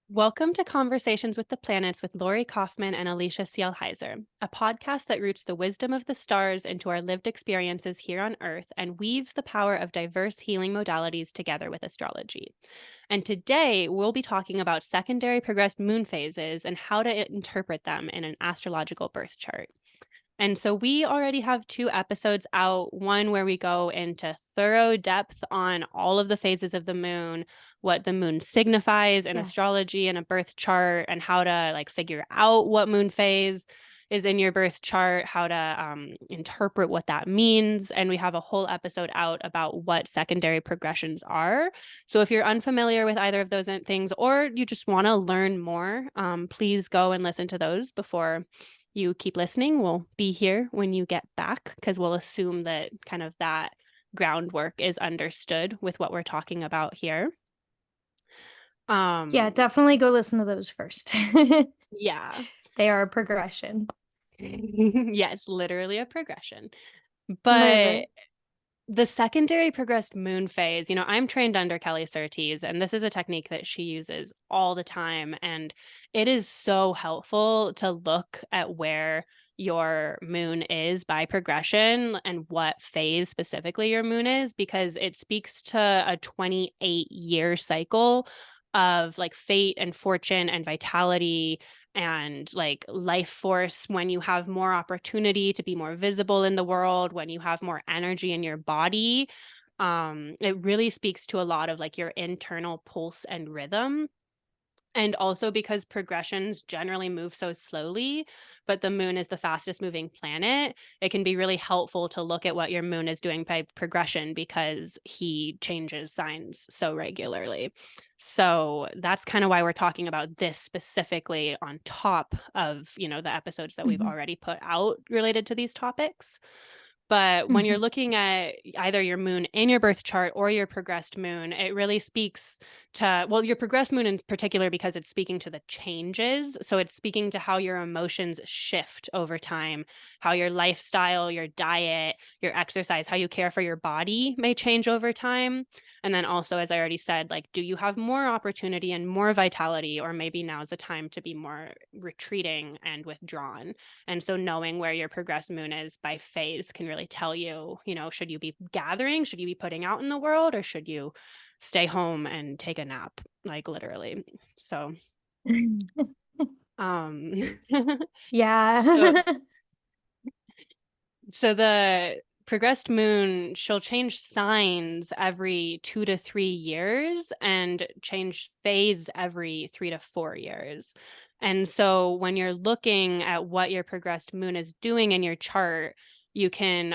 Welcome to Conversations with the Planets with Lori Kaufman and Alicia Cielle Heiser, a podcast that roots the wisdom of the stars into our lived experiences here on Earth and weaves the power of diverse healing modalities together with astrology. And today we'll be talking about secondary progressed moon phases and how to interpret them in an astrological birth chart. And so we already have 2 episodes out, one where we go into thorough depth on all of the phases of the moon, what the moon signifies in Yeah. astrology and a birth chart, and how to figure out what moon phase is in your birth chart, how to interpret what that means. And we have a whole episode out about what secondary progressions are. So if you're unfamiliar with either of those things, or you just want to learn more, please go and listen to those before you keep listening. We'll be here when you get back because we'll assume that kind of that groundwork is understood with what we're talking about here. Yeah, Um, definitely go listen to those first. yeah. They are a progression. Yes, literally a progression. Love But it. the secondary progressed moon phase, I'm trained under Kelly Surtees, and this is a technique that she uses all the time. And it is so helpful to look at where your moon is by progression and what phase specifically your moon is, because it speaks to a 28-year cycle of fate and fortune and vitality and life force, when you have more opportunity to be more visible in the world, when you have more energy in your body. It really speaks to a lot of your internal pulse and rhythm. And also because progressions generally move so slowly, but the moon is the fastest moving planet, it can be really helpful to look at what your moon is doing by progression because he changes signs so regularly. So that's kind of why we're talking about this specifically on top of, the episodes that we've Mhm, already put out related to these topics. But when you're mhm. looking at either your moon in your birth chart or your progressed moon, it really speaks to, well, your progressed moon in particular, because it's speaking to the changes. So it's speaking to how your emotions shift over time, how your lifestyle, your diet, your exercise, how you care for your body may change over time. And then also, as I already said, do you have more opportunity and more vitality, or maybe now is a time to be more retreating and withdrawn? And so knowing where your progressed moon is by phase can really tell you, should you be gathering? Should you be putting out in the world? Or should you stay home and take a nap? Like literally. So, um, so, Yeah. so the progressed moon, she'll change signs every 2 to 3 years and change phase every 3 to 4 years. And so when you're looking at what your progressed moon is doing in your chart, you can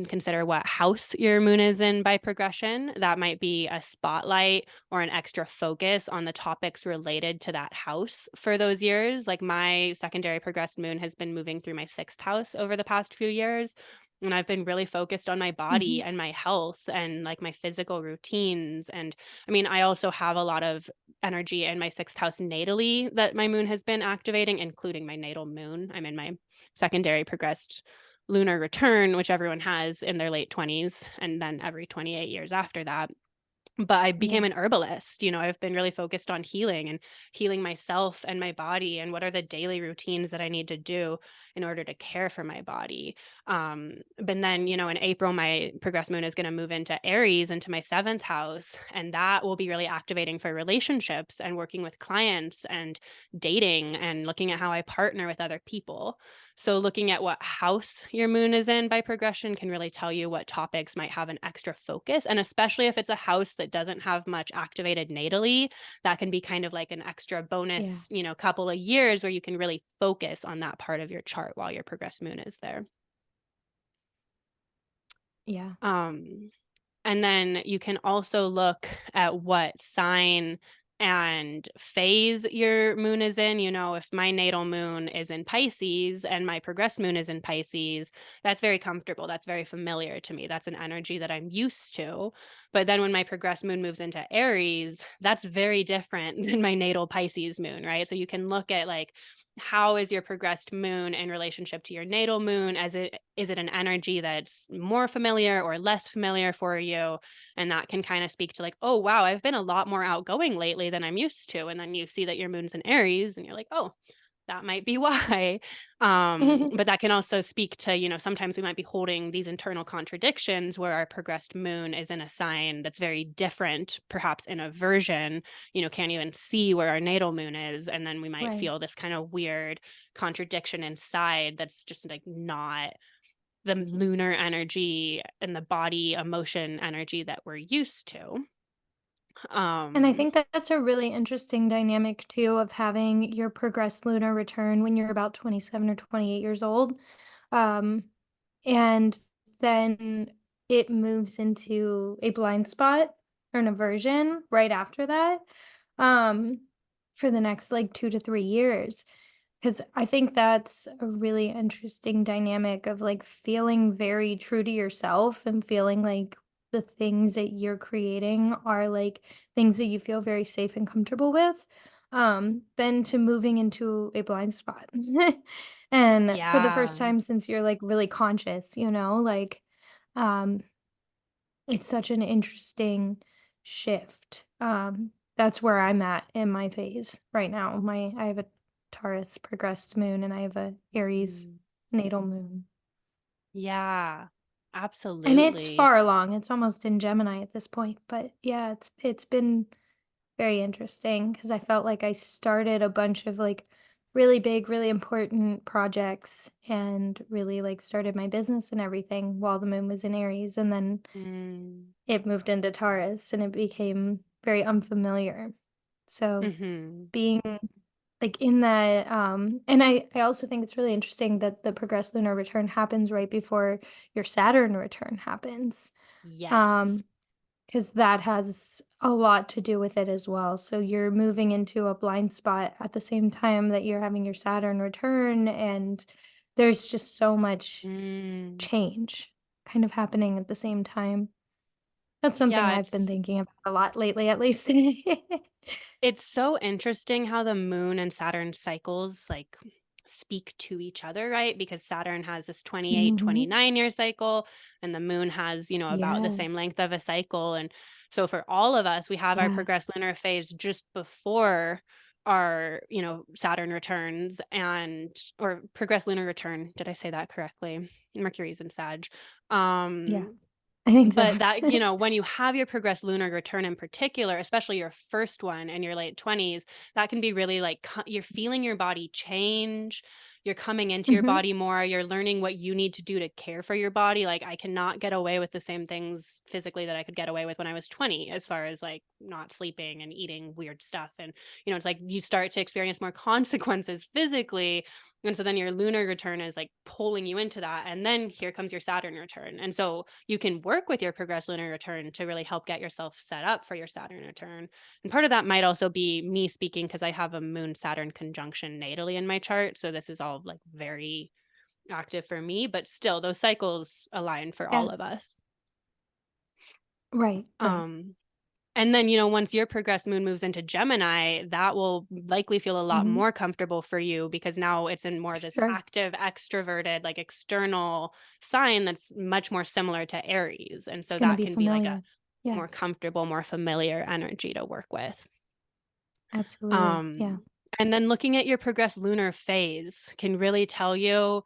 consider what house your moon is in by progression. That might be a spotlight or an extra focus on the topics related to that house for those years. Like my secondary progressed moon has been moving through my 6th house over the past few years. And I've been really focused on my body Mhm. and my health and my physical routines. And I mean, I also have a lot of energy in my 6th house natally that my moon has been activating, including my natal moon. I'm in my secondary progressed lunar return, which everyone has in their late 20s, and then every 28 years after that. But I became Yeah. an herbalist. I've been really focused on healing and healing myself and my body, and what are the daily routines that I need to do in order to care for my body. But then, in April, my progressed moon is going to move into Aries, into my 7th house, and that will be really activating for relationships and working with clients and dating and looking at how I partner with other people. So, looking at what house your moon is in by progression can really tell you what topics might have an extra focus. And especially if it's a house that doesn't have much activated natally, that can be kind of like an extra Yeah. bonus, couple of years where you can really focus on that part of your chart while your progressed moon is there. Yeah. Um, And then you can also look at what sign and phase your moon is in. If my natal moon is in Pisces and my progressed moon is in Pisces, that's very comfortable. That's very familiar to me. That's an energy that I'm used to. But then when my progressed moon moves into Aries, that's very different than my natal Pisces moon, right? So you can look at how is your progressed moon in relationship to your natal moon? Is it an energy that's more familiar or less familiar for you? And that can kind of speak to like, oh wow, I've been a lot more outgoing lately than I'm used to. And then you see that your moon's in Aries and you're like, oh, that might be why. But that can also speak to, sometimes we might be holding these internal contradictions where our progressed moon is in a sign that's very different, perhaps in a version, can't even see where our natal moon is. And then we might Right. feel this kind of weird contradiction inside that's just like not the lunar energy and the body emotion energy that we're used to. And I Um, think that that's a really interesting dynamic too of having your progressed lunar return when you're about 27 or 28 years old. Um, and then it moves into a blind spot or an aversion right after that, um, for the next like 2 to 3 years. Because I think that's a really interesting dynamic of like feeling very true to yourself and feeling like the things that you're creating are like things that you feel very safe and comfortable with, then to moving into a blind spot. And for the yeah. first time since you're like really conscious, like um it's such an interesting shift. That's where I'm at in my phase right now. I have a Taurus progressed moon and I have a Aries Mm. natal moon. Yeah, And it's absolutely. far along. It's almost in Gemini at this point, but yeah, it's been very interesting because I felt like I started a bunch of like really big, really important projects and really like started my business and everything while the moon was in Aries, and then Mm. it moved into Taurus and it became very unfamiliar. So Mhm. being like in that, and I also think it's really interesting that the progressed lunar return happens right before your Saturn return happens. Yes. Um, because that has a lot to do with it as well. So you're moving into a blind spot at the same time that you're having your Saturn return, and there's just so much Mm. change kind of happening at the same time. That's something Yeah, I've been thinking about a lot lately, at least. it's so interesting how the moon and Saturn cycles, like, speak to each other, right? Because Saturn has this 28, Mhm. 29 year cycle, and the moon has, about the Yeah, same length of a cycle, and so for all of us, we have our yeah, progressed lunar phase just before our, Saturn returns or progressed lunar return. Did I say that correctly? Mercury's in Sag. yeah. Um I think so. but that, when you have your progressed lunar return in particular, especially your first one in your late 20s, that can be really like you're feeling your body change. You're coming into your Mhm. body more. You're learning what you need to do to care for your body. Like, I cannot get away with the same things physically that I could get away with when I was 20, as far as like not sleeping and eating weird stuff. And, it's like you start to experience more consequences physically, and so then your lunar return is like pulling you into that. And then here comes your Saturn return. And so you can work with your progressed lunar return to really help get yourself set up for your Saturn return. And part of that might also be me speaking because I have a moon Saturn conjunction natally in my chart. So this is all like very active for me, but still those cycles align for Yeah. all of us. Right, right. Um, And then, once your progressed moon moves into Gemini, that will likely feel a lot Mhm. more comfortable for you because now it's in more of this Sure. active, extroverted, like external sign that's much more similar to Aries. And It's so gonna that be can be like a familiar. Yeah, more comfortable, more familiar energy to work with. absolutely. Yeah. Um, and then looking at your progressed lunar phase can really tell you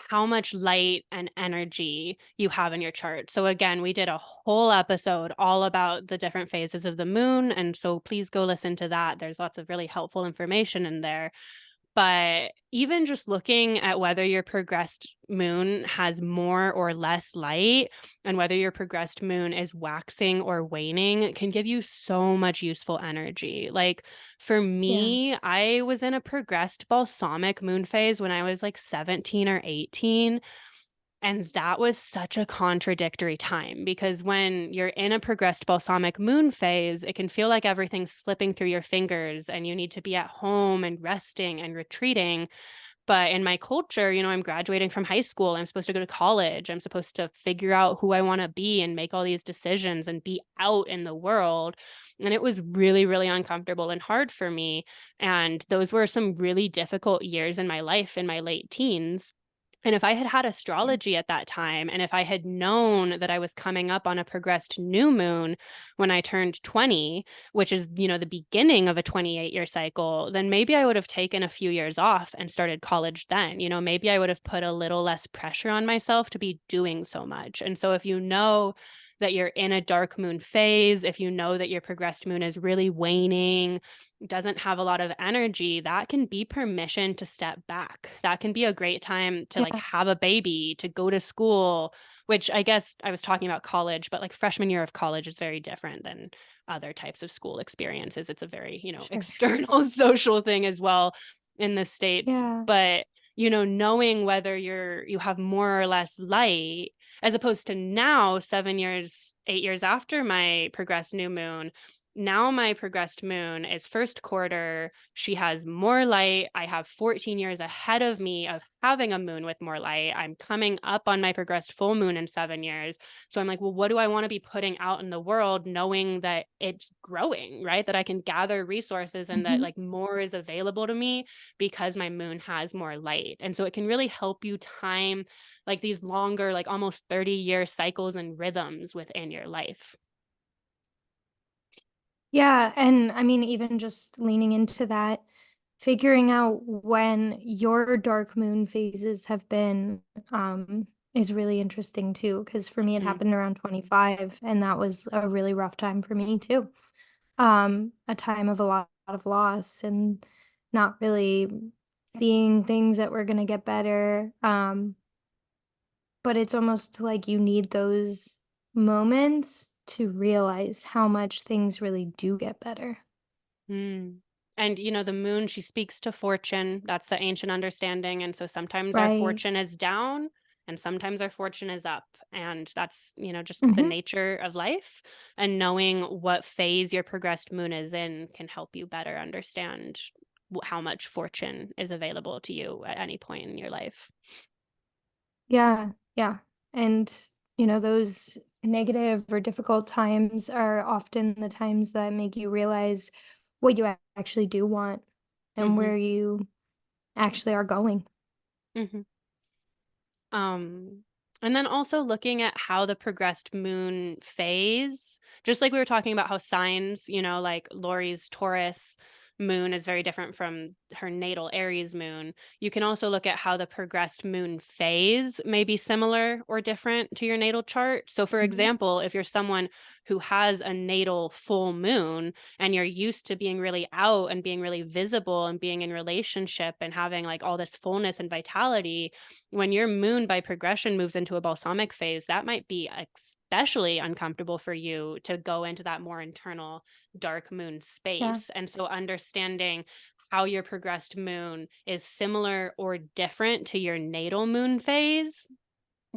how much light and energy you have in your chart. So again, we did a whole episode all about the different phases of the moon. And so please go listen to that. There's lots of really helpful information in there. But even just looking at whether your progressed moon has more or less light and whether your progressed moon is waxing or waning can give you so much useful energy. Like for Yeah. me, I was in a progressed balsamic moon phase when I was like 17 or 18. And that was such a contradictory time because when you're in a progressed balsamic moon phase, it can feel like everything's slipping through your fingers and you need to be at home and resting and retreating. But in my culture, I'm graduating from high school. I'm supposed to go to college. I'm supposed to figure out who I want to be and make all these decisions and be out in the world. And it was really, really uncomfortable and hard for me. And those were some really difficult years in my life in my late teens. And if I had had astrology at that time, and if I had known that I was coming up on a progressed new moon when I turned 20, which is, the beginning of a 28-year cycle, then maybe I would have taken a few years off and started college then. Maybe I would have put a little less pressure on myself to be doing so much. And so if you know that you're in a dark moon phase, if you know that your progressed moon is really waning, doesn't have a lot of energy, that can be permission to step back. That can be a great time to like Yeah, have a baby, to go to school, which I guess I was talking about college, but like freshman year of college is very different than other types of school experiences. It's a very, sure. external social thing as well in the States. Yeah. But, knowing whether you have more or less light, as opposed to now, 7 years, 8 years after my progressed new moon, now my progressed moon is first quarter. She has more light. I have 14 years ahead of me of having a moon with more light. I'm coming up on my progressed full moon in 7 years. So I'm like, well, what do I want to be putting out in the world, knowing that it's growing, right? That I can gather resources and that Mhm. like more is available to me because my moon has more light. And so it can really help you time like these longer, like almost 30-year cycles and rhythms within your life. Yeah, and I mean, even just leaning into that, figuring out when your dark moon phases have been is really interesting too. Because for me, it Mhm. happened around 25, and that was a really rough time for me too. A time of a lot of loss and not really seeing things that were going to get better. But it's almost like you need those moments to realize how much things really do get better. Mm. And, the moon, she speaks to fortune. That's the ancient understanding. And so sometimes our Right. fortune is down and sometimes our fortune is up. And that's, just the Mhm. nature of life. And knowing what phase your progressed moon is in can help you better understand how much fortune is available to you at any point in your life. Yeah, yeah. And, those negative or difficult times are often the times that make you realize what you actually do want and Hmm. where you actually are going. Hmm. Um, and then also looking at how the progressed moon phase, just like we were talking about how signs, like Lori's Taurus moon is very different from her natal Aries moon. You can also look at how the progressed moon phase may be similar or different to your natal chart. So, for Mhm. example, if you're someone who has a natal full moon and you're used to being really out and being really visible and being in relationship and having like all this fullness and vitality, when your moon by progression moves into a balsamic phase, that might be especially uncomfortable for you to go into that more internal dark moon Yeah. space. And so understanding how your progressed moon is similar or different to your natal moon phase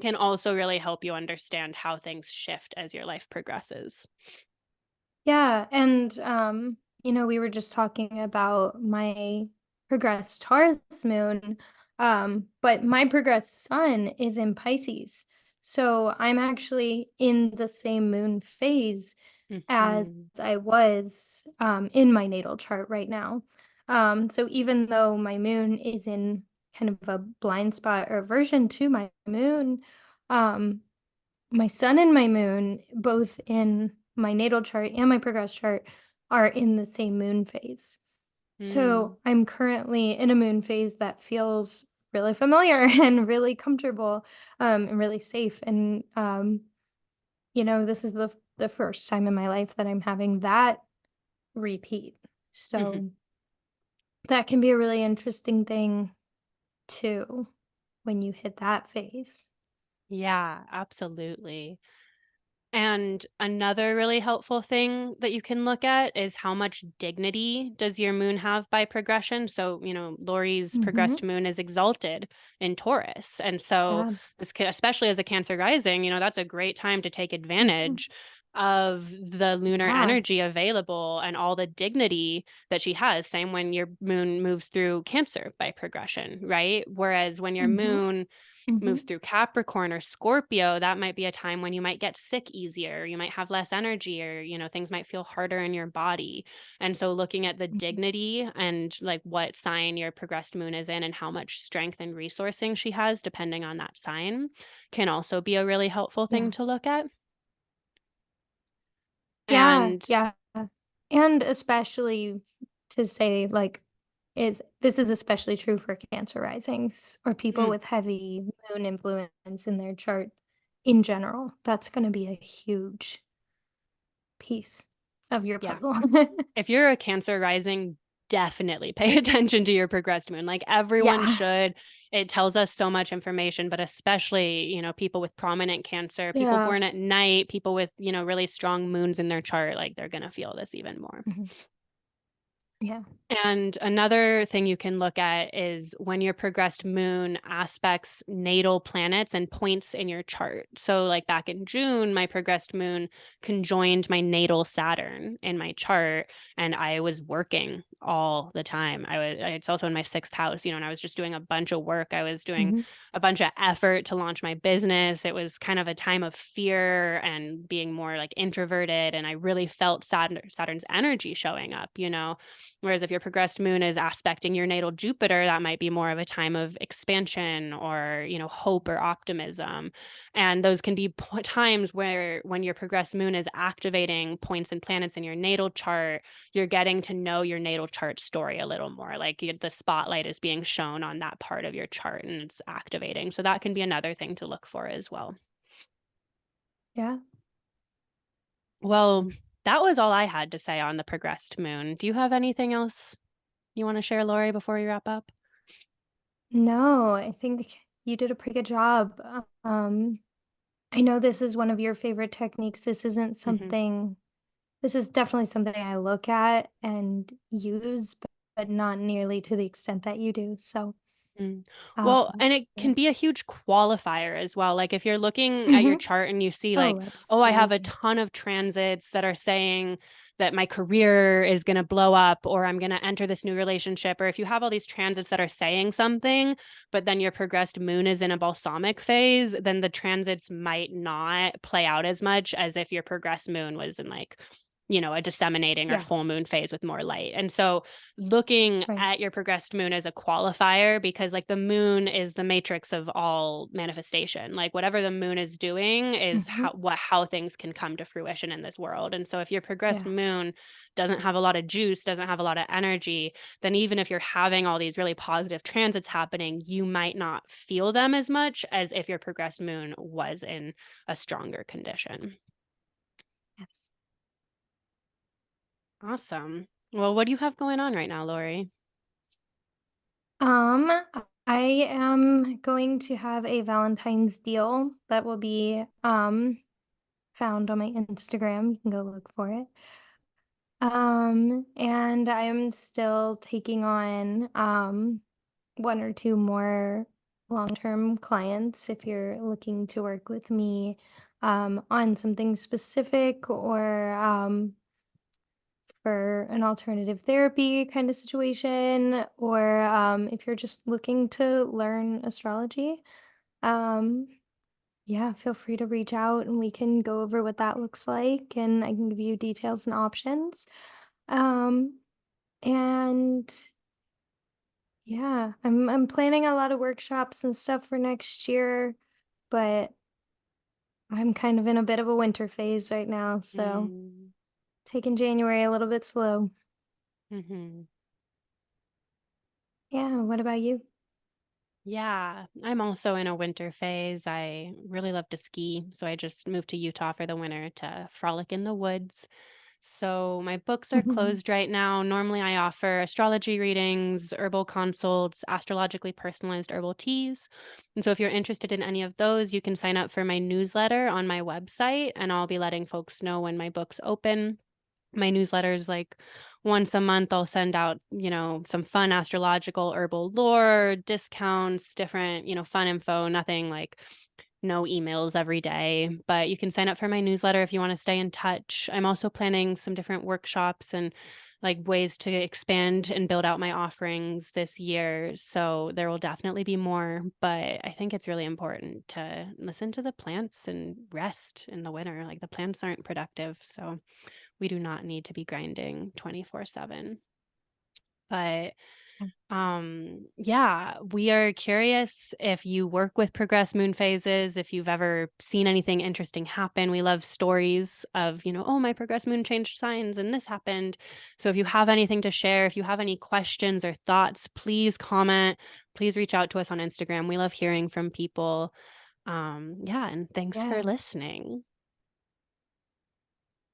can also really help you understand how things shift as your life progresses. Yeah, and we were just talking about my progressed Taurus moon, but my progressed sun is in Pisces. So I'm actually in the same moon phase as Mhm. I was in my natal chart right now. So even though my moon is in kind of a blind spot or version to my moon, um, my sun and my moon, both in my natal chart and my progress chart, are in the same moon phase. So Mm. I'm currently in a moon phase that feels really familiar and really comfortable, and really safe. And this is the first time in my life that I'm having that repeat. Mhm. So that can be a really interesting thing too when you hit that phase. Yeah, absolutely. And another really helpful thing that you can look at is how much dignity does your moon have by progression? So, Lori's Hmm. progressed moon is exalted in Taurus. And so, Yeah. especially as a Cancer rising, that's a great time to take Mhm. advantage of the lunar Yeah. energy available and all the dignity that she has. Same when your moon moves through Cancer by progression, right? Whereas when your Mhm. moon moves Mhm. through Capricorn or Scorpio, that might be a time when you might get sick easier, you might have less energy, or, things might feel harder in your body. And so looking at the Mhm. dignity and like what sign your progressed moon is in and how much strength and resourcing she has, depending on that sign, can also be a really helpful thing Yeah. to look at. Yeah, And yeah. And especially to say, like, is this is especially true for Cancer risings or people mm, with heavy moon influence in their chart in general. That's gonna be a huge piece of your yeah, puzzle. if you're a Cancer rising, definitely pay attention to your progressed moon. Like everyone Yeah. should. It tells us so much information, but especially, people with prominent Cancer, people Yeah. born at night, people with, really strong moons in their chart, like they're going to feel this even more. Mhm. Yeah. And another thing you can look at is when your progressed moon aspects natal planets and points in your chart. So, like back in June, my progressed moon conjoined my natal Saturn in my chart, and I was working all the time. It's also in my sixth house, and I was just doing a bunch of work. I was doing Mhm. a bunch of effort to launch my business. It was kind of a time of fear and being more like introverted. And I really felt Saturn's energy showing up. Whereas if your progressed moon is aspecting your natal Jupiter, that might be more of a time of expansion or, hope or optimism. And those can be times where when your progressed moon is activating points and planets in your natal chart, you're getting to know your natal chart story a little more. Like the spotlight is being shown on that part of your chart and it's activating. So that can be another thing to look for as well. Yeah. Well, that was all I had to say on the progressed moon. Do you have anything else you want to share, Lori, before we wrap up? No, I think you did a pretty good job. I know this is one of your favorite techniques. Hmm. This is definitely something I look at and use, but not nearly to the extent that you do. So, Mm. Well, um, and it yeah. can be a huge qualifier as well. Like if you're looking at your Mhm. chart and you see like, Oh, oh, I have a absolutely. ton of transits that are saying that my career is going to blow up or I'm going to enter this new relationship, or if you have all these transits that are saying something, but then your progressed moon is in a balsamic phase, then the transits might not play out as much as if your progressed moon was in like, a disseminating or Yeah, full moon phase with more light. And so looking right. at your progressed moon as a qualifier, because like the moon is the matrix of all manifestation. Like whatever the moon is doing is Mhm. how things can come to fruition in this world. And so if your progressed Yeah. moon doesn't have a lot of juice, doesn't have a lot of energy, then even if you're having all these really positive transits happening, you might not feel them as much as if your progressed moon was in a stronger condition. Yes. Awesome. Well, what do you have going on right now, Lori? Um, I am going to have a Valentine's deal that will be found on my Instagram. You can go look for it. And I'm still taking on one or two more long-term clients if you're looking to work with me on something specific or for an alternative therapy kind of situation, or if you're just looking to learn astrology. Um, yeah, feel free to reach out and we can go over what that looks like and I can give you details and options. Um, and yeah, I'm planning a lot of workshops and stuff for next year, but I'm kind of in a bit of a winter phase right now, so Mm, taking January a little bit slow. mhm. Yeah, what about you? Yeah, I'm also in a winter phase. I really love to ski, so I just moved to Utah for the winter to frolic in the woods. So my books are closed right now. Normally, I offer astrology readings, herbal consults, astrologically personalized herbal teas. And so if you're interested in any of those, you can sign up for my newsletter on my website, and I'll be letting folks know when my books open. My newsletters like once a month I'll send out, some fun astrological herbal lore, discounts, different, fun info, nothing like no emails every day, but you can sign up for my newsletter if you want to stay in touch. I'm also planning some different workshops and like ways to expand and build out my offerings this year. So there will definitely be more, but I think it's really important to listen to the plants and rest in the winter. Like the plants aren't productive, so we do not need to be grinding 24/7. But yeah, we are curious if you work with progressed moon phases, if you've ever seen anything interesting happen. We love stories of, oh, my progressed moon changed signs and this happened. So if you have anything to share, if you have any questions or thoughts, please comment. Please reach out to us on Instagram. We love hearing from people. Yeah, and thanks for Yeah. listening.